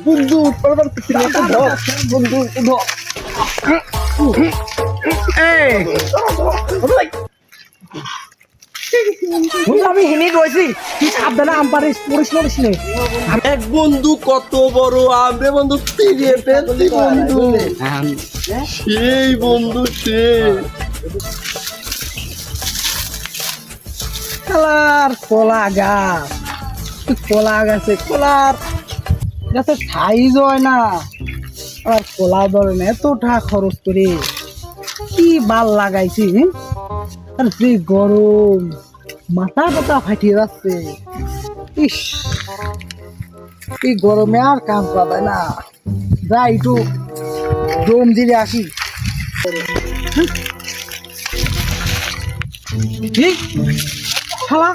বন্ধু পরবার কিছু না তো ধর বন্ধু ধর এই বন্ধু আমি হেনে রয়েছি তুই সাবধানে আম পারিস পড়িস পড়িস নে এক বন্ধু কত বড় আম রে বন্ধু তিরিয়ে ফেলছি বন্ধু সেই বন্ধু সেই কালার কলা গাছ কলা গাছে কলার গাছের সাইজ হয় না আর কলা ধরে না এত টাকা খরচ করে কি বাল লাগাইছি আর যে গরম মাথা পাতা ফাটিয়ে যাচ্ছে ইস এই গরমে আর কাম করা যায় না যা একটু দম দিলে আসি ঠিক শালা